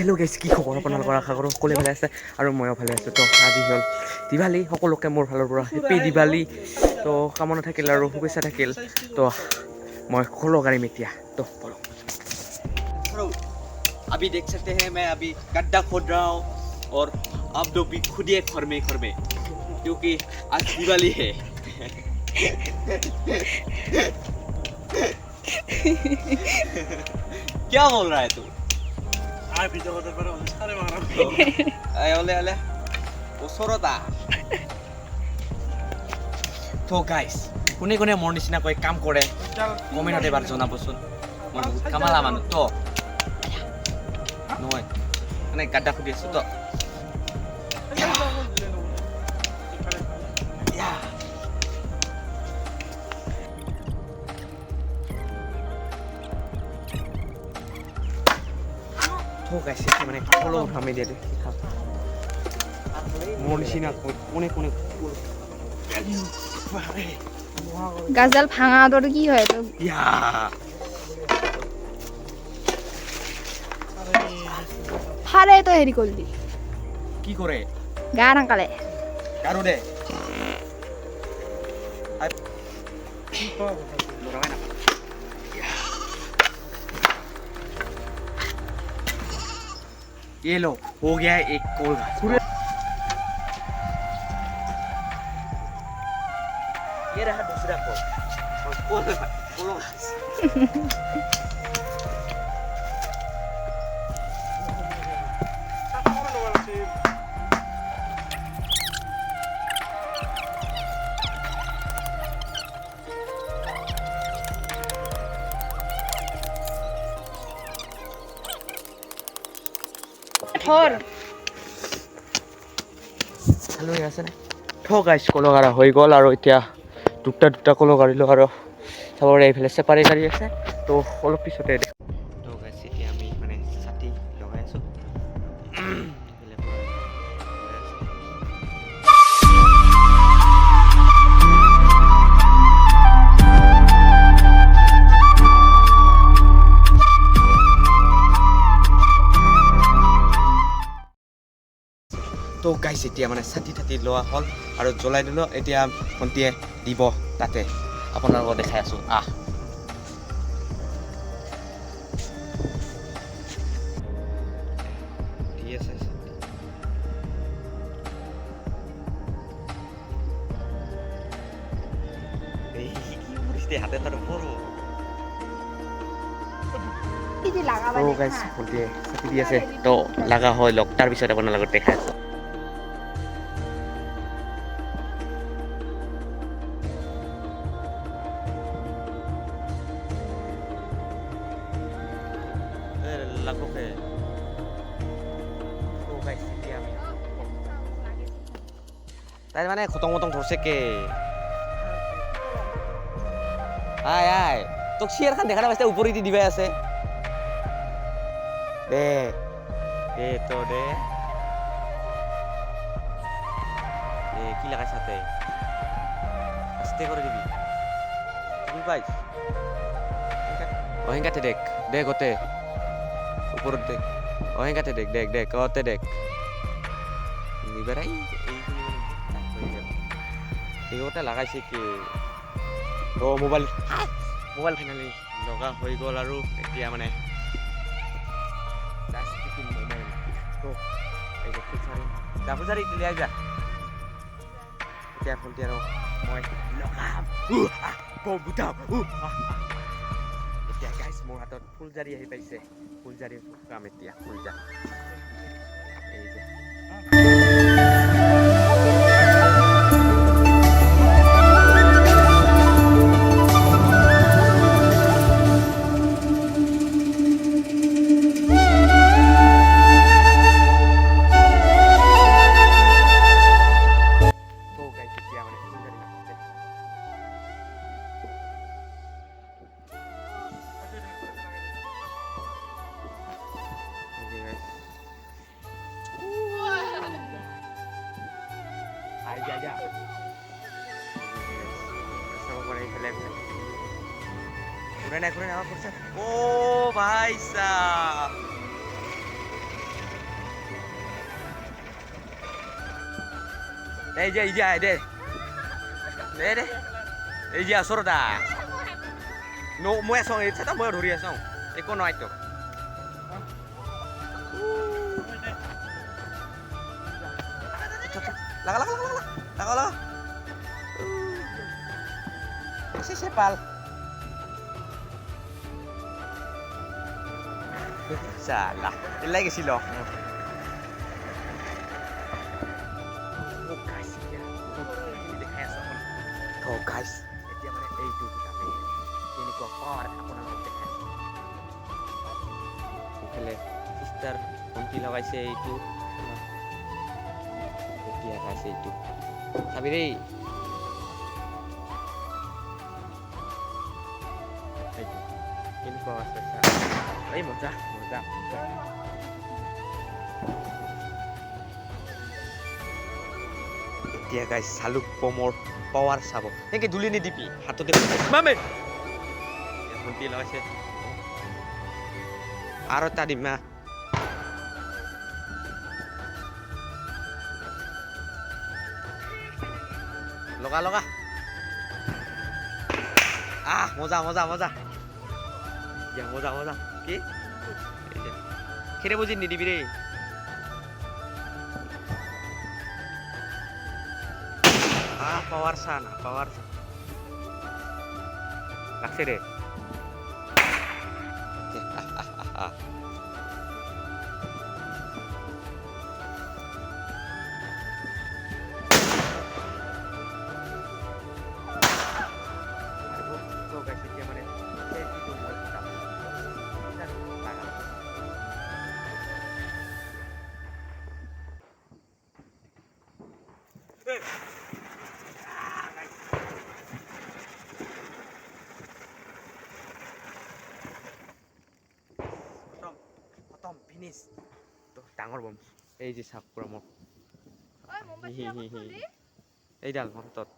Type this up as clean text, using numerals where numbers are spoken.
Hello' guys, কি খবৰ আপোনালোকৰ? আশা কৰোঁ সকলোৱে ভালে আছে আৰু ময়ো ভালে আছোঁ। তো আজি হ'ল দিৱালী, সকলোকে মোৰ ফালৰ পৰা হেপ্পী দিৱালী। তো কামনা থাকিল আৰু শুভেচ্ছা থাকিল। তো মই খোলো গাড়ী এতিয়া। তো अभी देख सकते हैं मैं अभी गड्ढा खोद रहा हूँ और आप लोग भी खुदिए घर में क्योंकि आज दिवाली है। क्या बोल रहा है तू? তো গাইজ, কোনে কোনে মোৰ নিচিনাকৈ কাম কৰে কমেণ্টত এবাৰ জনাবচোন। মই বহুত কামালা মানুহ তো নহয়, মানে গাড্ডা খুদি আছো তো। তো গাইজ, মানে সকলো আমি দিয়ে মোৰ নিচিনাকৈ কোনে কোনে গাছডাল ভাঙা তো কি হয় তো ফালে তো হেৰি কৰিলি কি কৰে গা নাকালে কাৰো দে ये लो, हो गया है एक कोल घास। ये रहा दूसरा कोल घास। থৰ হেল্ল' আছে নে থ গাইছ কলো গাড়া হৈ গ'ল আৰু এতিয়া দুটা কলো গাড়িলোঁ আৰু চাব এইফালে চেপাৰী গাড়ী আছে তো অলপ পিছতে তো গাইছ এতিয়া আমি মানে ছাতি লগাই আছোঁ তো গাইছ এতিয়া মানে ছাতি থাতি লোৱা হ'ল আৰু জ্বলাই দিলোঁ এতিয়া ভণ্টিয়ে দিব তাতে আপোনালোকক দেখাই আছোঁ দি আছে হাতে ধরে পড়ো তো গাইছ ভণ্টিয়ে ছাতি দি আছে তো লগা হৈ লওক তাৰপিছত আপোনালোকক দেখাই আছোঁ তাই মানে খতং ধরছে কে আয় আয় তোক চেয়ার খান দেখা নাপাইছে উপরে দি দিবাই আছে দে দে তো দে কি লাগাই সাথে আস্তে করে দিবি তুমি পাইছ অহিংকাতে দেখ দেখ ওতে উপরত দেখ অহিংকাতে দেখ দেখ দেখ ওতে দেখ নিবারাই এইগোটা লাগাইছে কি তো মোবাইল ফাইনালি লগা হৈ গ'ল আৰু এতিয়া মানে ফুলচাৰি তুলিয়াই যা এতিয়া ভণ্টি আৰু মই লগাম এতিয়া গাইছ মোৰ হাতত ফুলজাৰি আহি পাইছে ফুলজাৰি কাম এতিয়া ফুলজাৰি এই যে ঘুৰে না আমাৰ কৰছে ও ভাই সাহ এই যে দে দে এই যে ওচৰতে মই আছোঁ এই চাটা মই ধৰি আছোঁ একো নহয় তো লাগা লাগা লাগা লাগা লাগা সে পাল salah lagi gেছিল তো গাইস এতিয়া মানে এইটো কিতাপে কেনেকুৱা পাৱাৰ আপোনালোকক দেখাই ইফালে সিস্টাৰ ভণ্টি লগাইছে এইটো এতিয়া গাইছে এইটো চাবি দেই এইটো কেনেকুৱা আছে চা এই মজা মজা মজা এতিয়া গাইছ চালুক পমৰ পাৱাৰ চাব এনেকৈ দুলি নিদিবি হাততে মামে ভণ্টি লগাইছে আৰু এটা দিম মা লগা লগা মজা মজা মজা মজা মজা কি খেৰে বুজি নিদিবি দেই পাৱাৰ চা না পাৱাৰ লাগছে দে খতম ফিনিছ তো ডাঙৰ বম এই যে চাওক পুৰা মোৰ এইডাল মোৰ হাতত